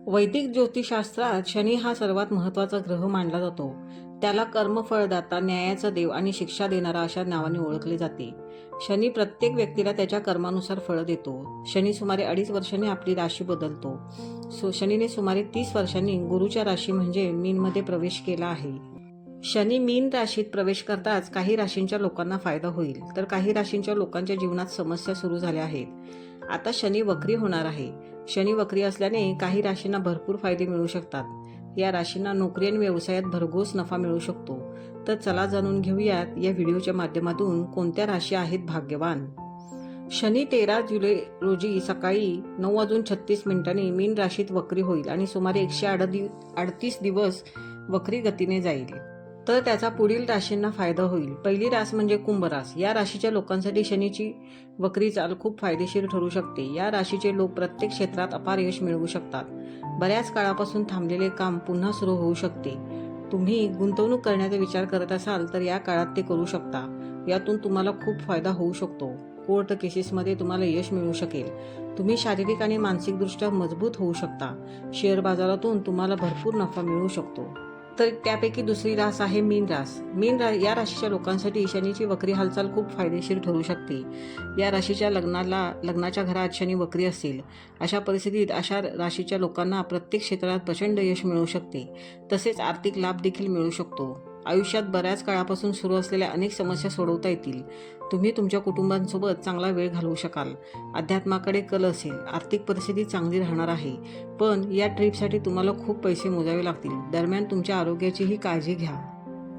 वैदिक ज्योतिषशास्त्रात शनी हा सर्वात महत्त्वाचा ग्रह मानला जातो. त्याला कर्मफळदाता, न्यायाचा देव आणि शिक्षा देणारा अशा नावाने ओळखले जाते. शनी प्रत्येक व्यक्तीला त्याच्या कर्मानुसार फळं देतो. शनी सुमारे 2.5 वर्षांनी आपली राशी बदलतो. शनीने सुमारे 30 वर्षांनी गुरुच्या राशी म्हणजे मीनमध्ये प्रवेश केला आहे. शनी मीन राशीत प्रवेश करताच काही राशींच्या लोकांना फायदा होईल, तर काही राशींच्या लोकांच्या जीवनात समस्या सुरू झाल्या आहेत. आता शनी वक्री होणार आहे. शनी वक्री असल्याने काही राशींना भरपूर फायदे मिळू शकतात. या राशींना नोकरी आणि व्यवसायात भरघोस नफा मिळू शकतो. तर चला जाणून घेऊयात या व्हिडिओच्या माध्यमातून कोणत्या राशी आहेत भाग्यवान. शनी 13 जुलै रोजी सकाळी 9:36 मीन राशीत वक्री होईल आणि सुमारे 138 दिवस वक्री गतीने जाईल. तर त्याचा पुढील राशींना फायदा होईल. पहिली रास म्हणजे कुंभ रास. या राशीच्या लोकांसाठी शनीची वक्री चाल खूप फायदेशीर ठरू शकते. या राशीचे लोक प्रत्येक क्षेत्रात अपार यश मिळवू शकतात. बऱ्याच काळापासून थांबलेले काम पुन्हा सुरू होऊ शकते. तुम्ही गुंतवणूक करण्याचा विचार करत असाल तर या काळात ते करू शकता. यातून तुम्हाला खूप फायदा होऊ शकतो. कोर्ट केसेसमध्ये तुम्हाला यश मिळू शकेल. तुम्ही शारीरिक आणि मानसिकदृष्ट्या मजबूत होऊ शकता. शेअर बाजारातून तुम्हाला भरपूर नफा मिळू शकतो. तर त्यापैकी दुसरी रास आहे मीन रास. या राशीच्या लोकांसाठी शनीची वक्री हालचाल खूप फायदेशीर ठरू शकते. या राशीच्या लग्नाच्या घरात शनी वक्री असेल, अशा परिस्थितीत अशा राशीच्या लोकांना प्रत्येक क्षेत्रात प्रचंड यश मिळू शकते. तसेच आर्थिक लाभ देखील मिळू शकतो. आयुष्यात बऱ्याच काळापासून सुरू असलेल्या अनेक समस्या सोडवता येतील. तुम्ही तुमच्या कुटुंबांसोबत चांगला वेळ घालवू शकाल. अध्यात्माकडे कल असेल. आर्थिक परिस्थिती चांगली राहणार आहे. पण या ट्रिपसाठी तुम्हाला खूप पैसे मोजावे लागतील. दरम्यान तुमच्या आरोग्याचीही काळजी घ्या.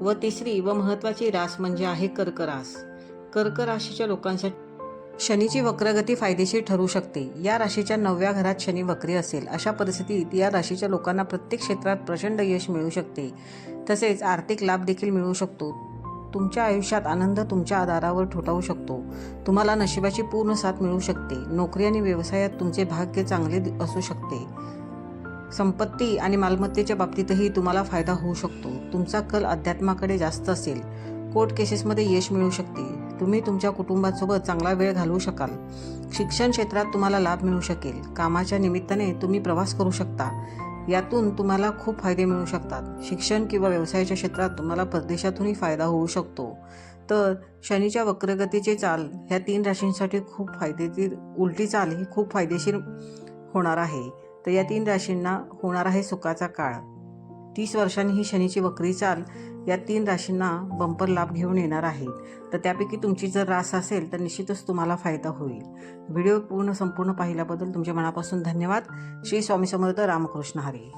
व तिसरी व महत्त्वाची रास म्हणजे आहे कर्क रास. कर्क राशीच्या लोकांसाठी शनीची वक्रगती फायदेशीर ठरू शकते. या राशीच्या 9व्या घरात शनी वक्री असेल, अशा परिस्थितीत या राशीच्या लोकांना प्रत्येक क्षेत्रात प्रचंड यश मिळू शकते. तसेच आर्थिक लाभ देखील मिळू शकतो. तुमच्या आयुष्यात आनंद तुमच्या आधारावर ठोठावू शकतो. तुम्हाला नशिबाची पूर्ण साथ मिळू शकते. नोकरी आणि व्यवसायात तुमचे भाग्य चांगले असू शकते. संपत्ती आणि मालमत्तेच्या बाबतीतही तुम्हाला फायदा होऊ शकतो. तुमचा कल अध्यात्माकडे जास्त असेल. कोर्ट केसेसमध्ये यश मिळू शकते. तुम्ही तुमच्या कुटुंबासोबत चांगला वेळ घालवू शकाल. शिक्षण क्षेत्रात तुम्हाला लाभ मिळू शकेल. कामाच्या निमित्ताने तुम्ही प्रवास करू शकता. यातून तुम्हाला खूप फायदे मिळू शकतात. शिक्षण किंवा व्यवसायाच्या क्षेत्रात तुम्हाला परदेशातूनही फायदा होऊ शकतो. तर शनीच्या वक्रगतीचे चाल ह्या 3 राशींसाठी खूप फायदेशीर, उलटी चाल ही खूप फायदेशीर होणार आहे. तर या 3 राशींना होणार आहे सुखाचा काळ. 30 वर्षांनी ही शनीची वक्री चाल या 3 राशींना बंपर लाभ घेऊन येणार आहे. तर त्यापैकी तुमची जर रास असेल तर निश्चितच तुम्हाला फायदा होईल. व्हिडिओ संपूर्ण पाहिल्याबद्दल तुमच्या मनापासून धन्यवाद. श्री स्वामी समर्थ. रामकृष्ण हरी.